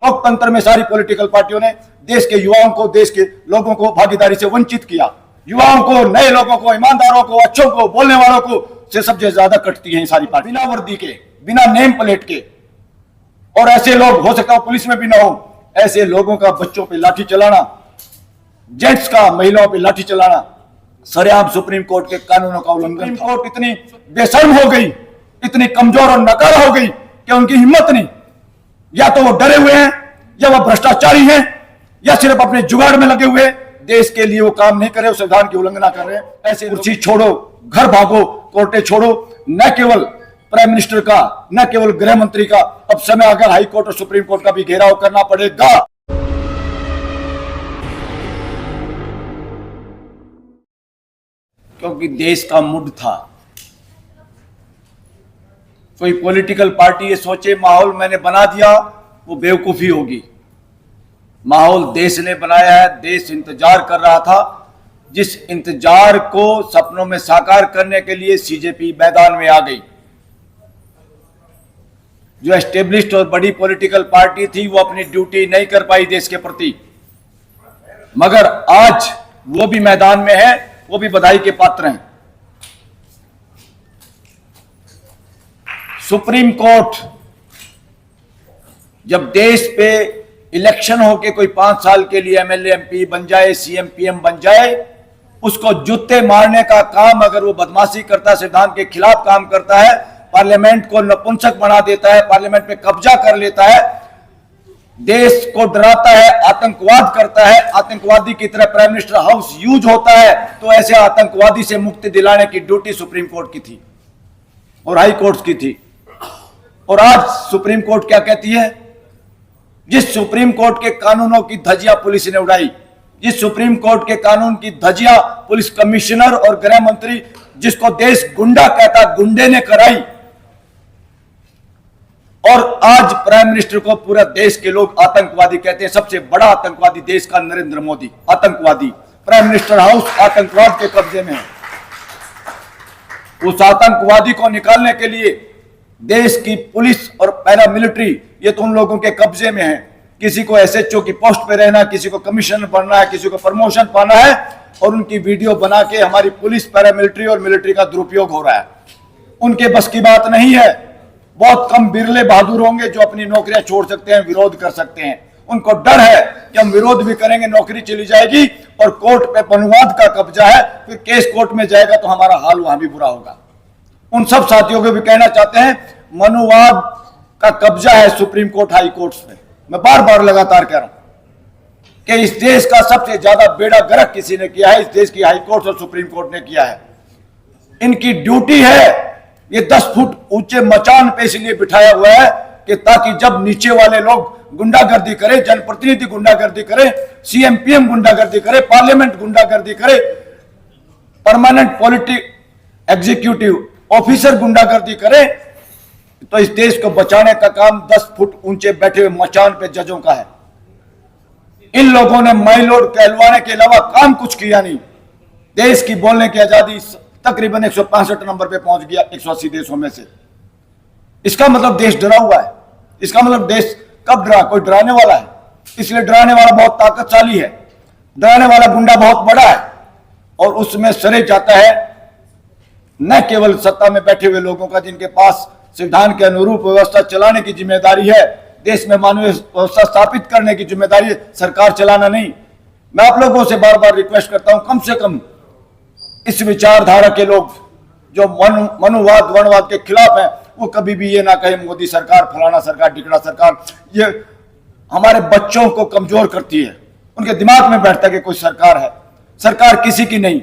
लोकतंत्र में सारी पॉलिटिकल पार्टियों ने देश के युवाओं को, देश के लोगों को भागीदारी से वंचित किया। युवाओं को, नए लोगों को, ईमानदारों को, अच्छों को, बोलने वालों को से सबसे ज्यादा कटती है सारी पार्टी। बिना वर्दी के, बिना नेम प्लेट के, और ऐसे लोग हो सकता है पुलिस में भी ना हो, ऐसे लोगों का बच्चों पे लाठी चलाना, जेंट्स का महिलाओं पे लाठी चलाना सरेआम सुप्रीम कोर्ट के कानूनों का उल्लंघन। सुप्रीम कोर्ट इतनी बेशर्म हो गई, इतनी कमजोर और नकार हो गई कि उनकी हिम्मत नहीं, या तो वो डरे हुए हैं, या वो भ्रष्टाचारी हैं, या सिर्फ अपने जुगाड़ में लगे हुए, देश के लिए वो काम नहीं कर रहे, संविधान की उल्लंघना कर रहे हैं। ऐसे कुर्सी छोड़ो, घर भागो, कोर्टे छोड़ो। न केवल प्राइम मिनिस्टर का, न केवल गृह मंत्री का, अब समय अगर हाई कोर्ट और सुप्रीम कोर्ट का भी घेराव करना पड़ेगा। क्योंकि देश का मुड था। कोई पॉलिटिकल पार्टी ये सोचे माहौल मैंने बना दिया, वो बेवकूफी होगी। माहौल देश ने बनाया है, देश इंतजार कर रहा था, जिस इंतजार को सपनों में साकार करने के लिए सीजेपी मैदान में आ गई। जो एस्टेब्लिश्ड और बड़ी पॉलिटिकल पार्टी थी वो अपनी ड्यूटी नहीं कर पाई देश के प्रति, मगर आज वो भी मैदान में है, वो भी बधाई के पात्र हैं। सुप्रीम कोर्ट जब देश पे इलेक्शन होके कोई 5 साल के लिए एमएलए एमपी बन जाए, सीएम पीएम बन जाए, उसको जूते मारने का काम, अगर वो बदमाशी करता है, संविधान के खिलाफ काम करता है, पार्लियामेंट को नपुंसक बना देता है, पार्लियामेंट पे कब्जा कर लेता है, देश को डराता है, आतंकवाद करता है, आतंकवादी की तरह प्राइम मिनिस्टर हाउस यूज होता है, तो ऐसे आतंकवादी से मुक्ति दिलाने की ड्यूटी सुप्रीम कोर्ट की थी और हाई कोर्ट की थी। और आज सुप्रीम कोर्ट क्या कहती है? जिस सुप्रीम कोर्ट के कानूनों की धज्जियां पुलिस ने उड़ाई, जिस सुप्रीम कोर्ट के कानून की धज्जियां पुलिस कमिश्नर और गृह मंत्री, जिसको देश गुंडा कहता, गुंडे ने कराई, और आज प्राइम मिनिस्टर को पूरा देश के लोग आतंकवादी कहते हैं। सबसे बड़ा आतंकवादी देश का नरेंद्र मोदी आतंकवादी, प्राइम मिनिस्टर हाउस आतंकवाद के कब्जे में है। उस आतंकवादी को निकालने के लिए देश की पुलिस और पैरामिलिट्री, ये तो उन लोगों के कब्जे में है। किसी को एसएचओ की पोस्ट पे रहना, किसी को कमिश्नर बनना है, किसी को प्रमोशन पाना है, और उनकी वीडियो बना के हमारी पुलिस, पैरामिलिट्री और मिलिट्री का दुरुपयोग हो रहा है। उनके बस की बात नहीं है। बहुत कम बिरले बहादुर होंगे जो अपनी नौकरियां छोड़ सकते हैं, विरोध कर सकते हैं। उनको डर है कि हम विरोध भी करेंगे, नौकरी चली जाएगी, और कोर्ट पे मनुवाद का कब्जा है, फिर केस कोर्ट में जाएगा तो हमारा हाल वहां भी बुरा होगा। उन सब साथियों को भी कहना चाहते हैं, मनुवाद का कब्जा है सुप्रीम कोर्ट, हाई कोर्ट्स में। मैं बार बार लगातार कह रहा हूं कि इस देश का सबसे ज्यादा बेड़ा गर्क किसी ने किया है, इस देश की हाई कोर्ट और सुप्रीम कोर्ट ने किया है। इनकी ड्यूटी है, ये 10 फुट ऊंचे मचान पे इसलिए बिठाया हुआ है कि ताकि जब नीचे वाले लोग गुंडागर्दी करें, जनप्रतिनिधि गुंडागर्दी करें, सीएम पीएम गुंडागर्दी करे, पार्लियामेंट गुंडागर्दी करे, परमानेंट पॉलिटिक एग्जीक्यूटिव ऑफिसर गुंडागर्दी करे, तो इस देश को बचाने का काम 10 फुट ऊंचे बैठे हुए मचान पे जजों का है। इन लोगों ने माई लॉर्ड कहलवाने के अलावा काम कुछ किया नहीं। देश की बोलने की आजादी तकरीबन 165 नंबर पे पहुंच गया 180 देशों में से। इसका मतलब देश डरा हुआ है। इसका मतलब देश कब डरा? कोई डराने वाला है, इसलिए डराने वाला बहुत ताकतशाली है, डराने वाला गुंडा बहुत बड़ा है, और उसमें सरे जाता है न केवल सत्ता में बैठे हुए लोगों का, जिनके पास संविधान के अनुरूप व्यवस्था चलाने की जिम्मेदारी है, देश में मानवीय व्यवस्था स्थापित करने की जिम्मेदारी है, सरकार चलाना नहीं। मैं आप लोगों से बार बार रिक्वेस्ट करता हूं, कम से कम इस विचारधारा के लोग जो मनुवाद वनवाद के खिलाफ हैं, वो कभी भी ये ना कहे मोदी सरकार, फलाना सरकार, ढिकड़ा सरकार। ये हमारे बच्चों को कमजोर करती है। उनके दिमाग में बैठता है कि कोई सरकार है। सरकार किसी की नहीं।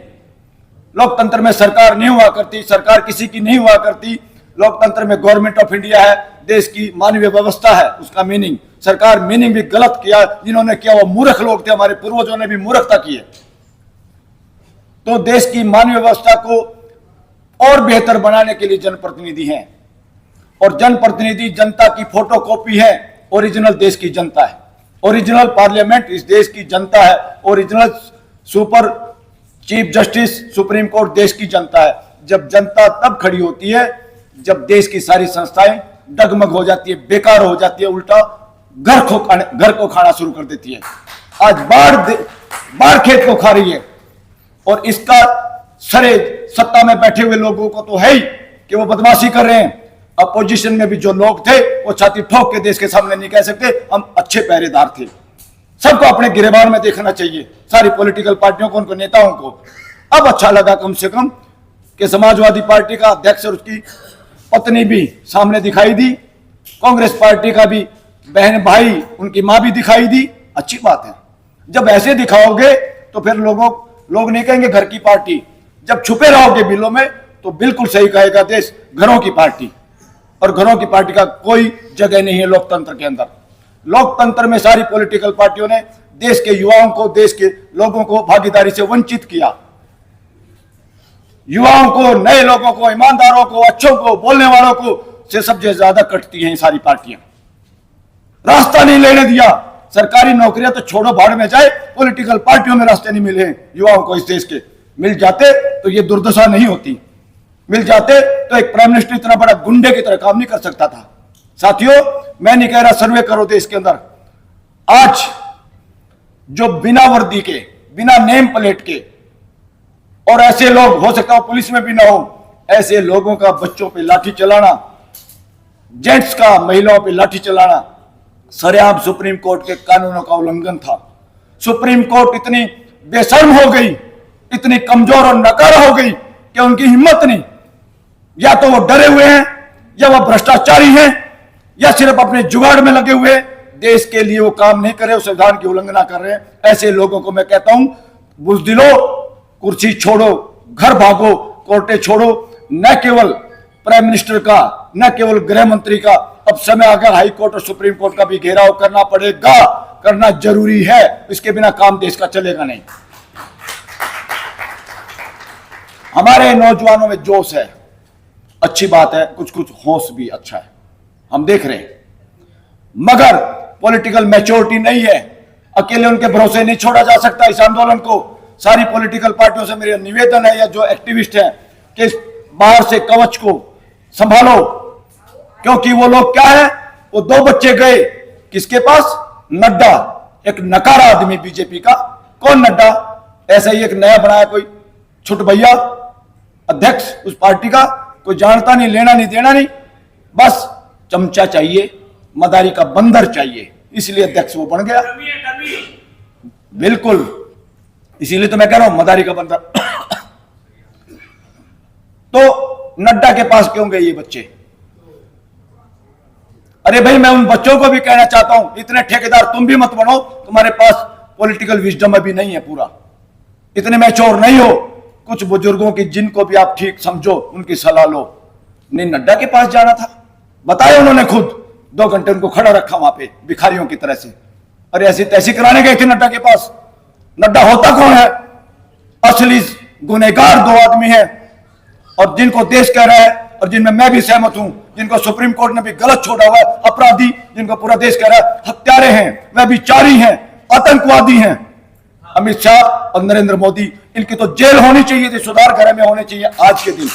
लोकतंत्र में सरकार नहीं हुआ करती, सरकार किसी की नहीं हुआ करती। लोकतंत्र में गवर्नमेंट ऑफ इंडिया है, देश की मानवीय व्यवस्था है, उसका मीनिंग। सरकार मीनिंग भी गलत किया, जिन्होंने किया वो मूर्ख लोग थे, हमारे पूर्वजों ने भी मूर्खता की है। तो देश की मानवीय व्यवस्था को और बेहतर बनाने के लिए जनप्रतिनिधि हैं, और जनप्रतिनिधि जनता की फोटोकॉपी है, ओरिजिनल देश की जनता है। ओरिजिनल पार्लियामेंट इस देश की जनता है, original super chief justice supreme court देश की जनता है। जब जनता तब खड़ी होती है जब देश की सारी संस्थाएं डगमग हो जाती है, बेकार हो जाती है, उल्टा घर को खाना शुरू कर देती है। आज बाढ़ खेत को खा रही है, और इसका सरे सत्ता में बैठे हुए लोगों को तो है ही कि वो बदमाशी कर रहे हैं। अपोजिशन में भी जो लोग थे वो छाती ठोक के देश के सामने नहीं कह सकते हम अच्छे पहरेदार थे। सबको अपने गिरेबान में देखना चाहिए, सारी पॉलिटिकल पार्टियों को, उनको नेताओं को। अब अच्छा लगा कम से कम कि समाजवादी पार्टी का अध्यक्ष और उसकी पत्नी भी सामने दिखाई दी, कांग्रेस पार्टी का भी बहन भाई उनकी मां भी दिखाई दी। अच्छी बात है, जब ऐसे दिखाओगे तो फिर लोग नहीं कहेंगे घर की पार्टी। जब छुपे रहोगे बिलों में तो बिल्कुल सही कहेगा देश घरों की पार्टी, और घरों की पार्टी का कोई जगह नहीं है लोकतंत्र के अंदर। लोकतंत्र में सारी पॉलिटिकल पार्टियों ने देश के युवाओं को, देश के लोगों को भागीदारी से वंचित किया। युवाओं को, नए लोगों को, ईमानदारों को, अच्छों को, बोलने वालों को से सबसे ज्यादा कटती हैं सारी पार्टियां। रास्ता नहीं लेने दिया। सरकारी नौकरियां तो छोड़ो, भाड़ में जाए, पॉलिटिकल पार्टियों में रास्ते नहीं मिले युवाओं को इस देश के। मिल जाते तो ये दुर्दशा नहीं होती। मिल जाते तो एक प्राइम मिनिस्टर इतना बड़ा गुंडे की तरह काम नहीं कर सकता था। साथियों, मैं नहीं कह रहा सर्वे करो देश के अंदर। आज जो बिना वर्दी के, बिना नेम प्लेट के, और ऐसे लोग, हो सकता हो पुलिस में भी ना हो, ऐसे लोगों का बच्चों पे लाठी चलाना, जेंट्स का महिलाओं पे लाठी चलाना सरेआम सुप्रीम कोर्ट के कानूनों का उल्लंघन था। सुप्रीम कोर्ट इतनी बेशर्म हो गई, इतनी कमजोर और नकारा हो गई कि उनकी हिम्मत नहीं। या तो वो डरे हुए हैं, या वो भ्रष्टाचारी हैं, या सिर्फ अपने जुगाड़ में लगे हुए देश के लिए वो काम नहीं कर रहे, संविधान की उल्लंघना कर रहे हैं। ऐसे लोगों को मैं कहता हूं, बुज़दिलो, कुर्सी छोड़ो, घर भागो, कोर्टें छोड़ो। न केवल प्राइम मिनिस्टर का, न केवल गृह मंत्री का, अब समय आ गया हाई कोर्ट और सुप्रीम कोर्ट का भी घेराव करना पड़ेगा, करना जरूरी है। इसके बिना काम देश का चलेगा नहीं। हमारे नौजवानों में जोश है, अच्छी बात है, कुछ कुछ होश भी अच्छा है, हम देख रहे हैं, मगर पॉलिटिकल मैच्योरिटी नहीं है। अकेले उनके भरोसे नहीं छोड़ा जा सकता इस आंदोलन को। सारी पॉलिटिकल पार्टियों से मेरा निवेदन है, या जो एक्टिविस्ट हैं, कि बाहर से कवच को संभालो, क्योंकि वो लोग क्या है, वो 2 बच्चे गए किसके पास, नड्डा, एक नकारा आदमी बीजेपी का। कौन नड्डा? ऐसा ही एक नया बनाया कोई छुट भैया अध्यक्ष उस पार्टी का, कोई जानता नहीं, लेना नहीं देना नहीं, बस चमचा चाहिए, मदारी का बंदर चाहिए, इसलिए अध्यक्ष वो बन गया। बिल्कुल, इसीलिए तो मैं कह रहा हूं मदारी का बंदर। तो नड्डा के पास क्यों गए ये बच्चे? अरे भाई, मैं उन बच्चों को भी कहना चाहता हूं, इतने ठेकेदार तुम भी मत बनो, तुम्हारे पास पॉलिटिकल विजडम अभी नहीं है पूरा, इतने मैच्योर नहीं हो। कुछ बुजुर्गों की, जिनको भी आप ठीक समझो, उनकी सलाह लो। नहीं, नड्डा के पास जाना था, बताया उन्होंने खुद, 2 घंटे उनको खड़ा रखा वहां पे भिखारियों की तरह से। अरे ऐसी तैसी कराने गए थे नड्डा के पास। नड्डा होता कौन है? असली गुनहगार 2 आदमी हैं, और जिनको देश कह रहा है, और जिनमें मैं भी सहमत हूं, जिनको सुप्रीम कोर्ट ने भी गलत छोड़ा हुआ है, अपराधी, जिनको पूरा देश कह रहा है हत्यारे हैं, व्यभिचारी हैं, आतंकवादी हैं, अमित शाह और नरेंद्र मोदी। इनकी तो जेल होनी चाहिए थी, सुधार घर में होने चाहिए आज के दिन।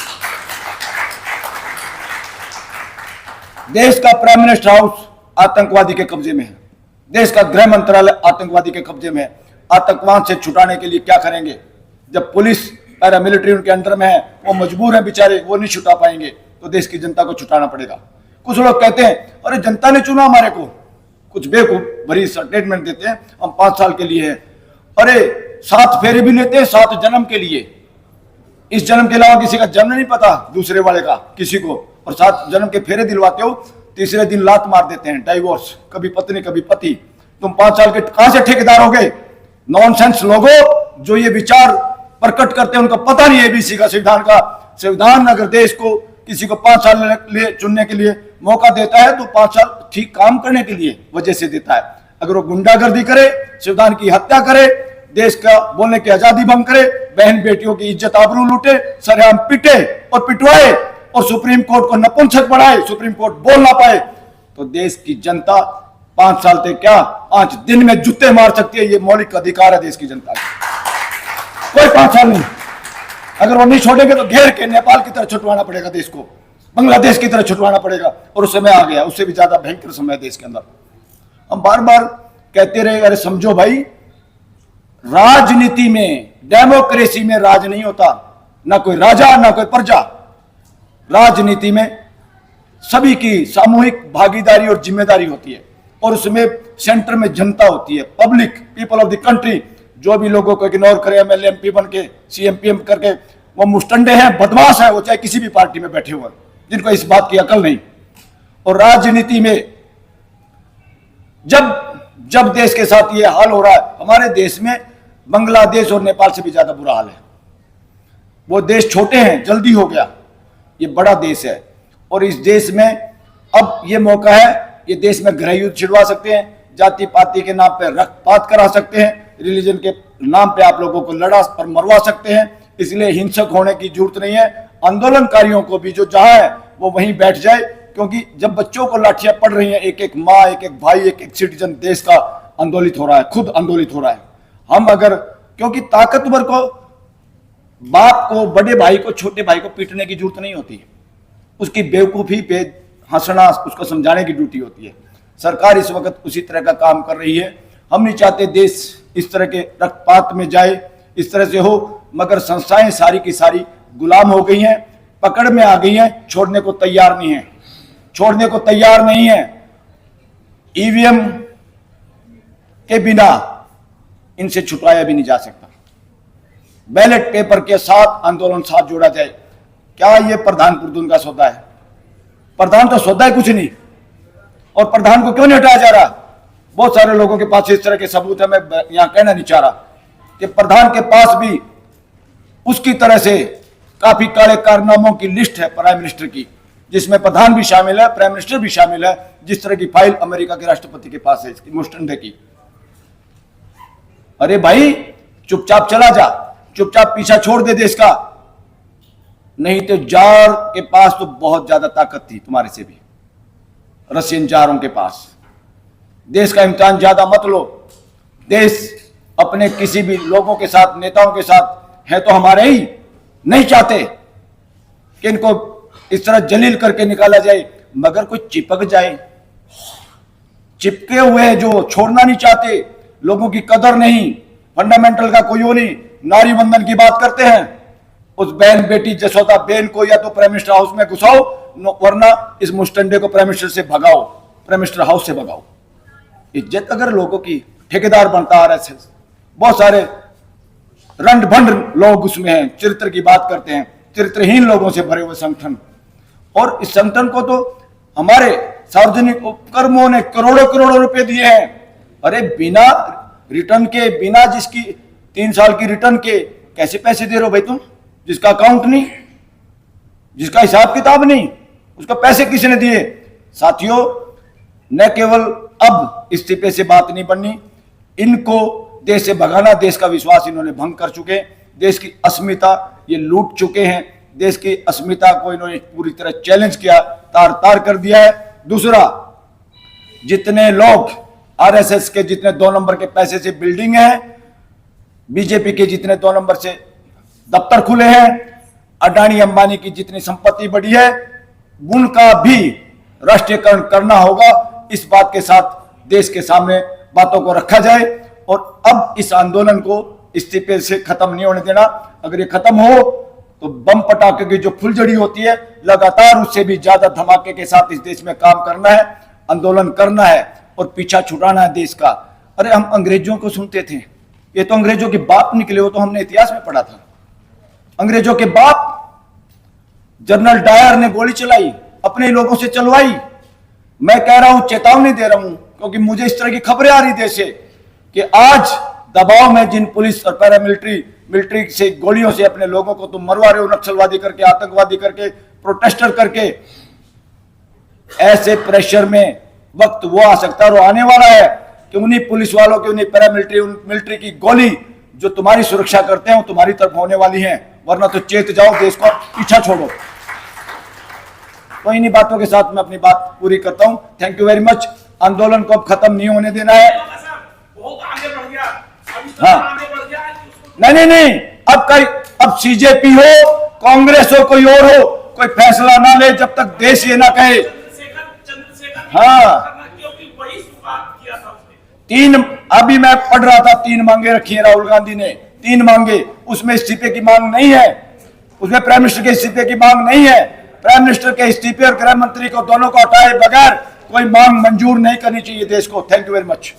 देश का प्राइम मिनिस्टर हाउस आतंकवादी के कब्जे में है, देश का गृह मंत्रालय आतंकवादी के कब्जे में है। आतंकवाद से छुटाने के लिए क्या करेंगे? जब पुलिस, पैरामिलिट्री उनके अंडर में है, वो मजबूर है बेचारे, वो नहीं छुटा पाएंगे, तो देश की जनता को छुटाना पड़ेगा। कुछ लोग कहते हैं अरे जनता ने चुना हमारे को, कुछ बेवकूफ भरी स्टेटमेंट देते हैं, हम 5 साल के लिए हैं। अरे 7 फेरे भी लेते हैं 7 जन्म के लिए। इस जन्म के अलावा किसी का जन्म नहीं पता दूसरे वाले का किसी को, और 7 जन्म के फेरे दिलवाते हो, तीसरे दिन लात मार देते हैं, डाइवोर्स, कभी पत्नी कभी पति। तुम 5 साल के कहां से ठेकेदार हो गए? नॉनसेंस लोगों जो ये विचार प्रकट करते हैं, उनको पता नहीं एबीसी का, संविधान का। संविधान अगर देश को किसी को 5 साल लिए चुनने के लिए मौका देता है, तो 5 साल ठीक काम करने के लिए वजह से देता है। अगर वो गुंडागर्दी करे, संविधान की हत्या करे, देश का बोलने की आजादी भंग करे, बहन बेटियों की इज्जत आबरू लूटे, सरेआम पिटे और पिटवाए, और सुप्रीम कोर्ट को नपुंसक बनाए, सुप्रीम कोर्ट बोल ना पाए, तो देश की जनता 5 साल तक क्या 5 दिन में जूते मार सकती है। ये मौलिक अधिकार है देश की जनता का। कोई 5 साल नहीं, अगर वो नहीं छोड़ेंगे तो घेर के नेपाल की तरह छुटवाना पड़ेगा देश को, बांग्लादेश की तरह छुटवाना पड़ेगा, और उस समय आ गया, उससे भी ज्यादा भयंकर समय है देश के अंदर। हम बार बार कहते रहे, अरे समझो भाई, राजनीति में, डेमोक्रेसी में राज नहीं होता, ना कोई राजा ना कोई प्रजा। राजनीति में सभी की सामूहिक भागीदारी और जिम्मेदारी होती है, और उसमें सेंटर में जनता होती है, public, people of the country. जो भी लोगों को इग्नोर करे, एमएलए एमपी बन के, सीएम पीएम करके, वो मुस्टंडे हैं, बदमाश है, वो चाहे किसी भी पार्टी में बैठे हुए, जिनको इस बात की अकल नहीं। और राजनीति में जब देश के साथ ये हाल हो रहा है, हमारे देश में बांग्लादेश और नेपाल से भी ज्यादा बुरा हाल है। वो देश छोटे हैं, जल्दी हो गया, ये बड़ा देश है, और इस देश में अब ये मौका है, ये देश में गृह युद्ध छिड़वा सकते हैं, जाति पाति के नाम पे रक्तपात करा सकते हैं, रिलीजन के नाम पे आप लोगों को लड़ा और मरवा सकते हैं। इसलिए हिंसक होने की जरूरत नहीं है। आंदोलनकारियों को भी जो जहां है वो वहीं बैठ जाए, क्योंकि जब बच्चों को लाठियां पड़ रही हैं, एक एक माँ, एक एक भाई, एक एक सिटीजन देश का आंदोलित हो रहा है, खुद आंदोलित हो रहा है। हम अगर, क्योंकि ताकतवर को, बाप को, बड़े भाई को, छोटे भाई को पीटने की जरूरत नहीं होती, उसकी बेवकूफी पे हंसना, उसको समझाने की ड्यूटी होती है। सरकार इस वक्त उसी तरह का काम कर रही है। हम नहीं चाहते देश इस तरह के रक्तपात में जाए, इस तरह से हो, मगर संस्थाएं सारी की सारी गुलाम हो गई हैं, पकड़ में आ गई हैं, छोड़ने को तैयार नहीं है, छोड़ने को तैयार नहीं है। ईवीएम के बिना इनसे छुटवाया भी नहीं जा सकता। बैलेट पेपर के साथ आंदोलन साथ जोड़ा जाए। क्या ये प्रधान पुरदून का सौदा है? प्रधान तो सौदा है कुछ नहीं, और प्रधान को क्यों नहीं हटाया जा रहा? बहुत सारे लोगों के पास इस तरह के सबूत है, मैं यहां कहना नहीं चाह रहा कि प्रधान के पास भी उसकी तरह से काफी काले कारनामों की लिस्ट है प्राइम मिनिस्टर की, जिसमें प्रधान भी शामिल है, प्राइम मिनिस्टर भी शामिल है। जिस तरह की फाइल अमेरिका के राष्ट्रपति के पास है इसकी, मुस्टंडे की। अरे भाई, चुपचाप चला जा, चुपचाप पीछा छोड़ दे देश का, नहीं तो जार के पास तो बहुत ज्यादा ताकत थी तुम्हारे से भी, रशियन जारों के पास। देश का इम्तिहान ज्यादा मत लो। देश अपने किसी भी लोगों के साथ, नेताओं के साथ है तो हमारे ही, नहीं चाहते कि इनको इस तरह जलील करके निकाला जाए, मगर कोई चिपक जाए। चिपके हुए जो छोड़ना नहीं चाहते, लोगों की कदर नहीं, फंडामेंटल का कोई वो नहीं। नारी बंधन की बात करते हैं, उस बहन बेटी जसोदा बेन को या तो प्राइम मिनिस्टर हाउस में घुसाओ, वरना इस मुस्टंडे को प्राइम मिनिस्टर से भगाओ, प्राइम मिनिस्टर हाउस से भगाओ। इज्जत अगर लोगों की, ठेकेदार बनता आरएसएस, बहुत सारे रंड भंड लोग उसमें हैं, चरित्र की बात करते हैं, चरित्रहीन लोगों से भरे हुए संगठन। और इस संगठन को तो हमारे सार्वजनिक उपक्रमों ने करोड़ों करोड़ों रुपए दिए हैं। अरे बिना रिटर्न के, बिना जिसकी 3 साल की रिटर्न के कैसे पैसे दे रहे हो भाई तुम? जिसका अकाउंट नहीं, जिसका हिसाब किताब नहीं, उसको पैसे किसने दिए? साथियों, न केवल अब इस्तीफे से बात नहीं बननी, इनको देश से भगाना, देश का विश्वास इन्होंने भंग कर चुके, देश की अस्मिता ये लूट चुके हैं, देश की अस्मिता को इन्होंने पूरी तरह चैलेंज किया, तार तार कर दिया है। दूसरा, जितने लोग आरएसएस के जितने 2 नंबर के पैसे से बिल्डिंग है, बीजेपी के जितने 2 नंबर से दफ्तर खुले हैं, अडानी अंबानी की जितनी संपत्ति बढ़ी है, उनका भी राष्ट्रीयकरण करना होगा। इस बात के साथ देश के सामने बातों को रखा जाए, और अब इस आंदोलन को इस्तीफे से खत्म नहीं होने देना। अगर ये खत्म हो तो बम पटाखे की जो फुलझड़ी होती है, लगातार उससे भी ज्यादा धमाके के साथ इस देश में काम करना है, आंदोलन करना है और पीछा छुड़ाना है देश का। अरे हम अंग्रेजों को सुनते थे, ये तो अंग्रेजों के बाप निकले हो, तो हमने इतिहास में पढ़ा था। अंग्रेजों के बाप, जनरल डायर ने गोली चलाई, अपने लोगों से चलवाई। मैं कह रहा हूं, चेतावनी दे रहा हूं, क्योंकि मुझे इस तरह की खबरें आ रही देश से कि आज दबाव में जिन पुलिस और मिलिट्री से गोलियों से अपने लोगों को तुम मरवा रहे हो, नक्सलवादी करके, आतंकवादी करके, प्रोटेस्टर करके, ऐसे प्रेशर में वक्त वो आ सकता है और आने वाला है कि उन्हीं पुलिस वालों की, उन्हीं मिलिट्री की गोली जो तुम्हारी सुरक्षा करते हैं वो तुम्हारी तरफ होने वाली है। वरना तो चेत जाओ, देश को पीछा छोड़ो। तो इन्हीं बातों के साथ मैं अपनी बात पूरी करता हूं। Thank you very much. आंदोलन को अब खत्म नहीं होने देना है। हाँ, नहीं, अब सीजेपी हो, कांग्रेस हो, कोई और हो, कोई फैसला ना ले जब तक देश ये ना कहे। हाँ, अभी मैं पढ़ रहा था, 3 मांगे रखी है राहुल गांधी ने, 3 मांगे, उसमें इस्तीफे की मांग नहीं है, उसमें प्राइम मिनिस्टर के इस्तीफे की मांग नहीं है। प्राइम मिनिस्टर के इस्तीफे और गृह मंत्री को दोनों को हटाए बगैर कोई मांग मंजूर नहीं करनी चाहिए देश को। Thank you very much.